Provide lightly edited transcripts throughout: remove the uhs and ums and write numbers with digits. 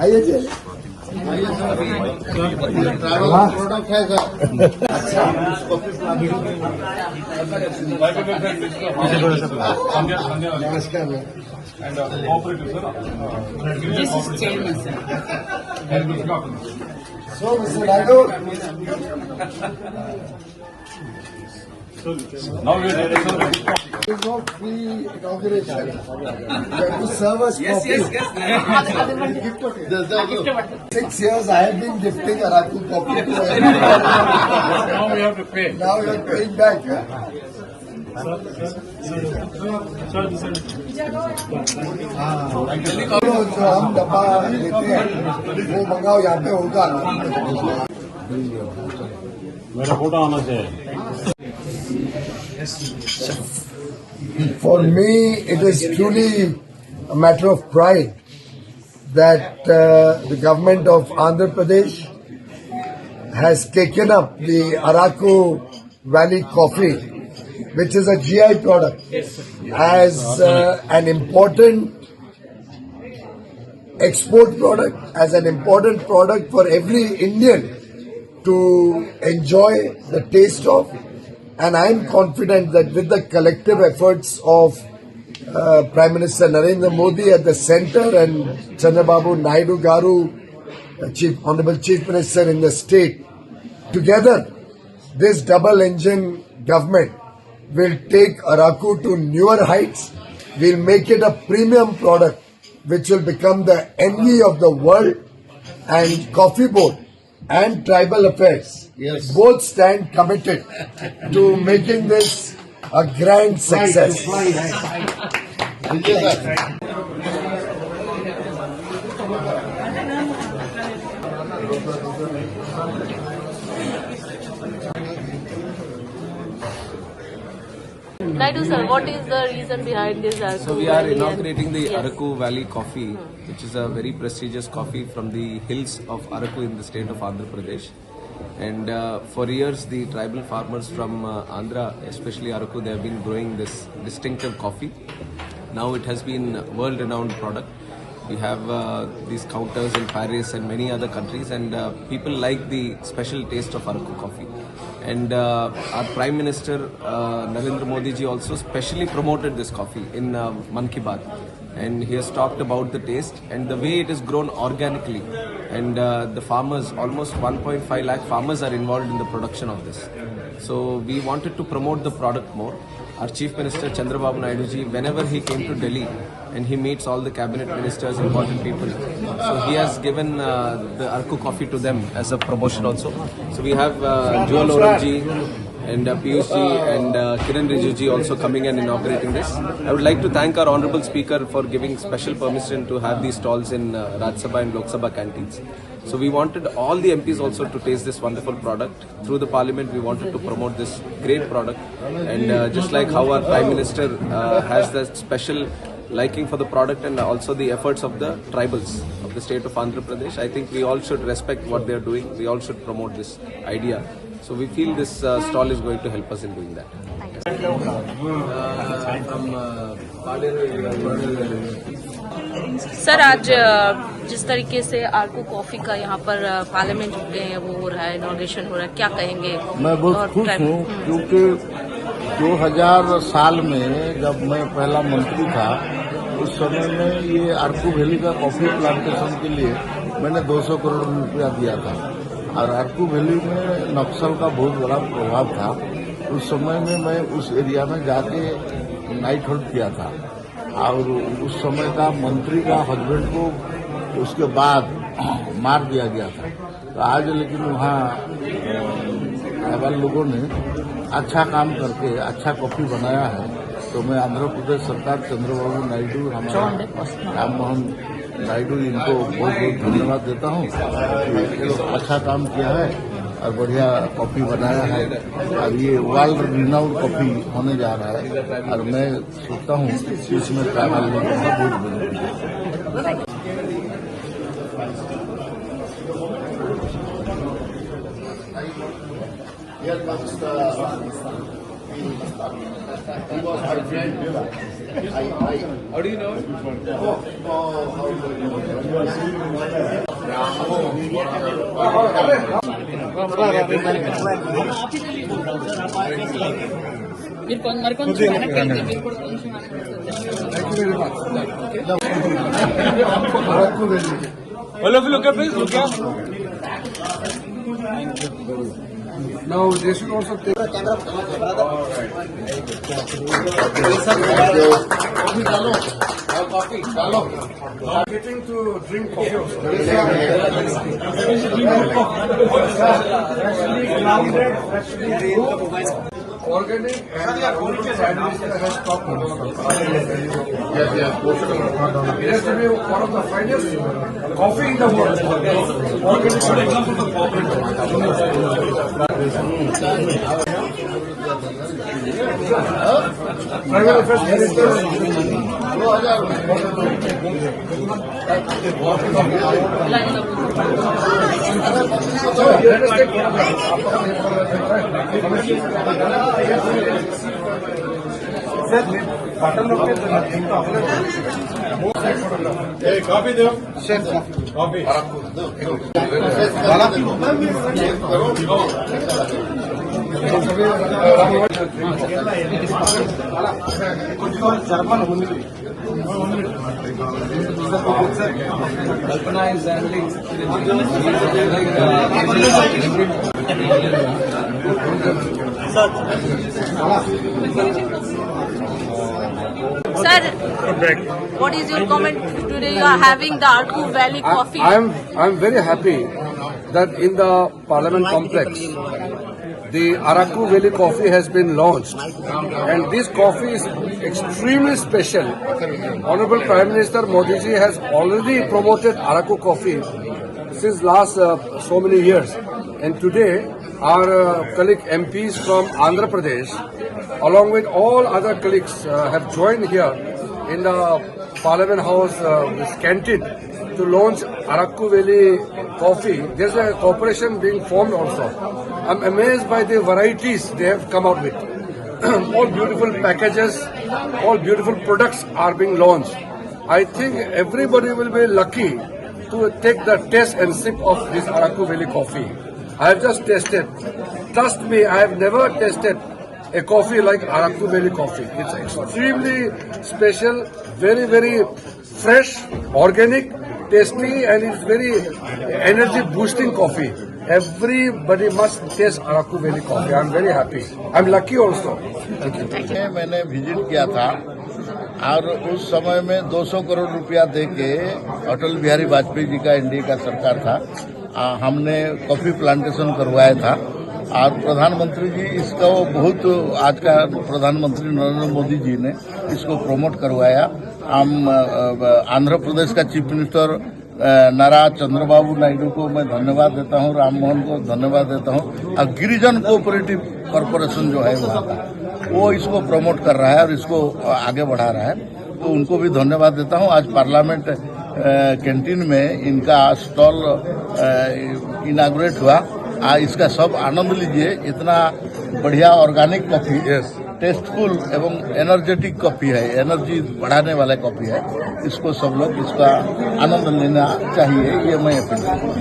आइए चलिए। प्रोडक्ट है सर। नमस्कार। And cooperative, sir. This is chairman, sir. So, Mr. Naidu, Now we are ready, sir. it is not free inauguration. You have to serve us coffee. जैसा 6 years I have been gifting Araku coffee to everyone. Now we have to pay. Now you are paying back. Huh? जो हम डब्बा लेते हैं वो मंगाओ, यहाँ पे होगा। मेरा फोटो आना चाहिए। For me, it is truly a matter of pride that the government of Andhra Pradesh has taken up the Araku Valley coffee, which is a GI product, as an important export product, as an important product for every Indian to enjoy the taste of. And I am confident that with the collective efforts of Prime Minister Narendra Modi at the center and Chandrababu Naidu Garu, Honorable Chief Minister in the state, together this double engine government will take Araku to newer heights. We'll make it a premium product which will become the envy of the world. And Coffee Board and Tribal Affairs both stand committed to making this a grand success. Naidu sir, what is the reason behind this Araku? So we are inaugurating the Araku Valley coffee, which is a very prestigious coffee from the hills of Araku in the state of Andhra Pradesh. And for years, the tribal farmers from Andhra, especially Araku, they have been growing this distinctive coffee. Now it has been a world-renowned product. We have these counters in Paris and many other countries, and people like the special taste of Araku coffee. And our Prime Minister Narendra Modi ji also specially promoted this coffee in Man Ki Baat. And he has talked about the taste and the way it is grown organically. And the farmers, almost 1.5 lakh farmers are involved in the production of this. So we wanted to promote the product more. Our Chief Minister Chandrababu Naidu ji, whenever he came to Delhi and he meets all the cabinet ministers, important people, so he has given the Araku coffee to them as a promotion also. So we have Jewel Oral ji and Piyush ji and Kiran Rijiju ji also coming and inaugurating this. I would like to thank our Honourable Speaker for giving special permission to have these stalls in Rajya Sabha and Lok Sabha canteens. So we wanted all the MPs also to taste this wonderful product. Through the parliament, we wanted to promote this great product. And just like how our Prime Minister has that special liking for the product and also the efforts of the tribals of the state of Andhra Pradesh, I think we all should respect what they are doing. We all should promote this idea. So we feel this stall is going to help us in doing that. Sir, आज जिस तरीके से आरकू coffee का यहाँ पर parliament में वो हो रहा है, इनॉग्रेशन हो रहा है, क्या कहेंगे? मैं बहुत खुश हूँ क्योंकि 2000 साल में जब मैं पहला मंत्री था, उस समय में ये अरकू वैली का कॉफी प्लांटेशन के लिए मैंने 200 करोड़ रुपया दिया था। और अरकू वैली में नक्सल का बहुत बड़ा प्रभाव था। उस समय में मैं उस एरिया में जाके नाइट होल्ड किया था और उस समय का मंत्री का हस्बैंड को उसके बाद मार दिया गया था। तो आज लेकिन वहाँ ट्राइबल लोगों ने अच्छा काम करके अच्छा कॉफी बनाया है। तो मैं आंध्र प्रदेश सरकार, चंद्रबाबू नायडू, हमारा राम मोहन नायडू, इनको बहुत बहुत धन्यवाद देता हूँ। ये लोग अच्छा काम किया है और बढ़िया कॉफी बनाया है और ये वर्ल्ड रिनाउंड कॉफी होने जा रहा है। और मैं सोचता हूँ कि इसमें ट्राइबल लोगों का बहुत बेनिफिट है। Here comes the He was my friend. How do you know? మరి కొంచెం వెనక్కి వెళ్తే మీరు కూడా కొంచెం Arakku Valley. All of you look at please. Look at. Now they should also take. Getting to drink coffee also. Organic and Prime Minister has talked about it. Yes. It has to be one of the finest coffee in the world. Tribal Affairs Minister. Hey, copy them. Copy. Kalpana is handling. Sir, what is your comment today? You are having the Arku Valley coffee. I'm very happy that in the Parliament complex, the Araku Valley coffee has been launched, and this coffee is extremely special. Honorable Prime Minister Modi ji has already promoted Araku coffee since last so many years, and today our colleague MPs from Andhra Pradesh, along with all other colleagues, have joined here in the Parliament House, this canteen, to launch Araku Valley coffee. There's a corporation being formed also. I'm amazed by the varieties they have come out with. All beautiful packages, all beautiful products are being launched. I think everybody will be lucky to take the taste and sip of this Araku Valley coffee. I have just tasted. Trust me, I have never tasted a coffee like Araku Valley coffee. It's extremely special, very, very fresh, organic, tasty, and it's very energy boosting coffee. Everybody must taste Araku Valley coffee. I'm very happy. I'm lucky also. Thank you. मैंने visit किया था और उस समय में 200 करोड़ रुपया दे के अटल बिहारी वाजपेयी जी का एनडीए का सरकार था, हमने कॉफी प्लांटेशन करवाया था और प्रधानमंत्री जी इसका बहुत, आज का प्रधानमंत्री नरेंद्र मोदी जी ने इसको प्रमोट करवाया। हम आंध्र प्रदेश का चीफ मिनिस्टर नारा चंद्रबाबू नायडू को मैं धन्यवाद देता हूं, राम मोहन को धन्यवाद देता हूं, और गिरिजन कोऑपरेटिव कॉरपोरेशन जो है वहाँ का, वो इसको प्रमोट कर रहा है और इसको आगे बढ़ा रहा है, तो उनको भी धन्यवाद देता हूं। आज पार्लियामेंट कैंटीन में इनका स्टॉल इनागुरेट हुआ, इसका सब आनंद लीजिए। इतना बढ़िया ऑर्गेनिक कॉफी, टेस्टफुल एवं एनर्जेटिक कॉफी है, एनर्जी बढ़ाने वाला कॉफी है, इसको सब लोग इसका आनंद लेना चाहिए, ये मैं अपील करता हूँ।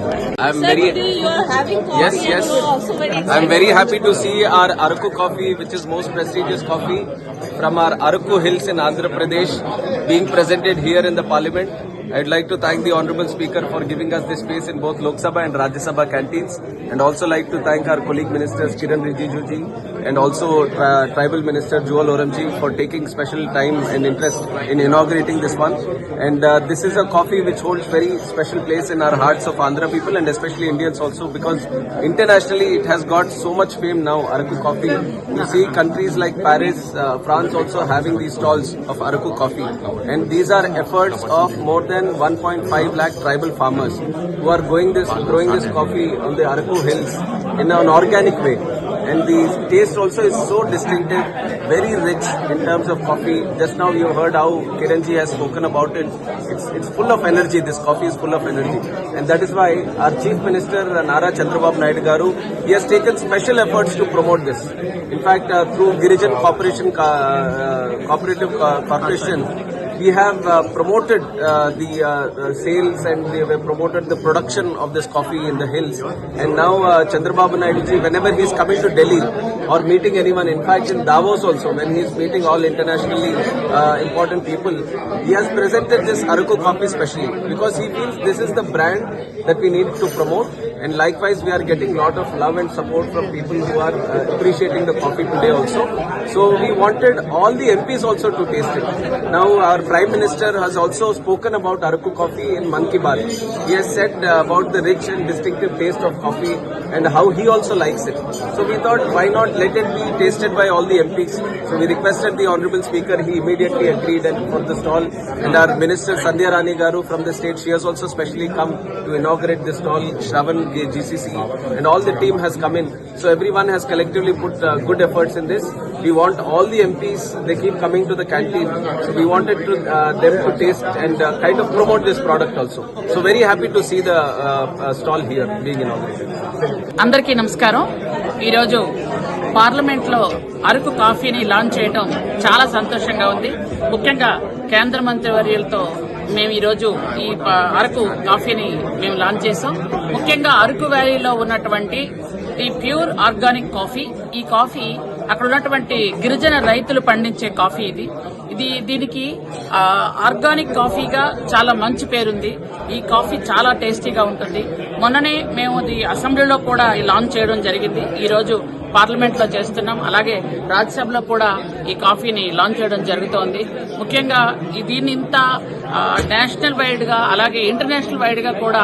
Sir, today you are having coffee. Yes. And you are also very I'm very happy to see our Araku coffee, which is most prestigious coffee from our Araku Hills in Andhra Pradesh, being presented here in the Parliament. I'd like to thank the Honorable Speaker for giving us this space in both Lok Sabha and Rajya Sabha canteens, and also like to thank our colleague ministers Kiran Rijiju ji and also Tribal Minister Jewel Oram ji for taking special time and interest in inaugurating this one. And this is a coffee which holds very special place in our hearts of Andhra people and especially Indians also, because internationally it has got so much fame now, Araku coffee. You see countries like Paris, France also having these stalls of Araku coffee, and these are efforts of more than 1.5 lakh tribal farmers who are growing this coffee on the Araku Hills in an organic way. and the taste also is so distinctive, very rich in terms of coffee. Just now you heard how Kiranji has spoken about it. It's full of energy. This coffee is full of energy, and that is why our Chief Minister Nara Chandrababu Naidu Garu, he has taken special efforts to promote this. In fact, through Girijan Cooperative Corporation, we have promoted the sales, and we have promoted the production of this coffee in the hills. And now Chandrababu Naidu ji, whenever he is coming to Delhi or meeting anyone, in fact in Davos also, when he is meeting all internationally important people, he has presented this Araku coffee specially because he feels this is the brand that we need to promote. And likewise, we are getting lot of love and support from people who are appreciating the coffee today also. So we wanted all the MPs also to taste it. Now our Prime Minister has also spoken about Araku coffee in Mann Ki Baat. He has said about the rich and distinctive taste of coffee and how he also likes it. So we thought, why not let it be tasted by all the MPs? So we requested the Honourable Speaker. He immediately agreed and for the stall. And our Minister Sandhya Rani Garu from the state, she has also specially come to inaugurate the stall. Shravan GCC and all the team has come in. So everyone has collectively put good efforts in this. We want all the MPs, they keep coming to the canteen. So we wanted to, them to taste and kind of promote this product also. So very happy to see the stall here being inaugurated. అందరికీ నమస్కారం. ఈరోజు parliament లో అరకు కాఫీని launch చేయడం చాలా సంతోషంగా ఉంది. ముఖ్యంగా కేంద్ర మంత్రివర్యులతో మేము ఈరోజు ఈ అరకు కాఫీని మేము లాంచ్ చేసాం. ముఖ్యంగా అరకు వ్యాలీలో ఉన్నటువంటి ఈ ప్యూర్ ఆర్గానిక్ కాఫీ, ఈ కాఫీ అక్కడ ఉన్నటువంటి గిరిజన రైతులు పండించే కాఫీ దీనికి ఆర్గానిక్ కాఫీగా చాలా మంచి పేరుంది. ఈ కాఫీ చాలా టేస్టీగా ఉంటుంది. మొన్ననే మేము ఇది అసెంబ్లీలో కూడా లాంచ్ చేయడం జరిగింది. ఈ రోజు పార్లమెంట్ లో చేస్తున్నాం. అలాగే రాజ్యసభలో కూడా ఈ కాఫీని లాంచ్ చేయడం జరుగుతోంది. ముఖ్యంగా దీన్ని ఇంత నేషనల్ వైడ్ గా అలాగే ఇంటర్నేషనల్ వైడ్ గా కూడా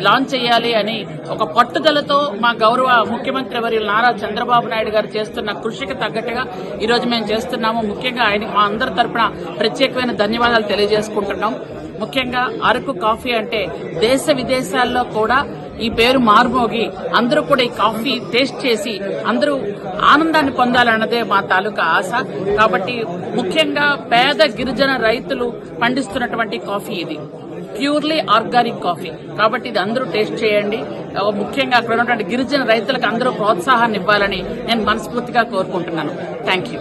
లాంచ్ చేయాలి అని ఒక పట్టుదలతో మా గౌరవ ముఖ్యమంత్రి వర్యులు నారా చంద్రబాబు నాయుడు గారు చేస్తున్న కృషికి తగ్గట్టుగా ఈ రోజు మేము చేస్తున్నాము. ముఖ్యంగా ఆయనకి మా అందరి తరపున ప్రత్యేకమైన ధన్యవాదాలు తెలియజేసుకుంటున్నాం. ముఖ్యంగా అరకు కాఫీ అంటే దేశ విదేశాల్లో కూడా ఈ పేరు మార్మోగి అందరూ కూడా ఈ కాఫీ టేస్ట్ చేసి అందరూ ఆనందాన్ని పొందాలన్నదే మా తాలూకా ఆశ. కాబట్టి ముఖ్యంగా పేద గిరిజన రైతులు పండిస్తున్నటువంటి కాఫీ ఇది ప్యూర్లీ ఆర్గానిక్ కాఫీ. కాబట్టి ఇది అందరూ టేస్ట్ చేయండి. ముఖ్యంగా అక్కడ ఉన్నటువంటి గిరిజన రైతులకు అందరూ ప్రోత్సాహాన్ని ఇవ్వాలని నేను మనస్ఫూర్తిగా కోరుకుంటున్నాను. Thank you.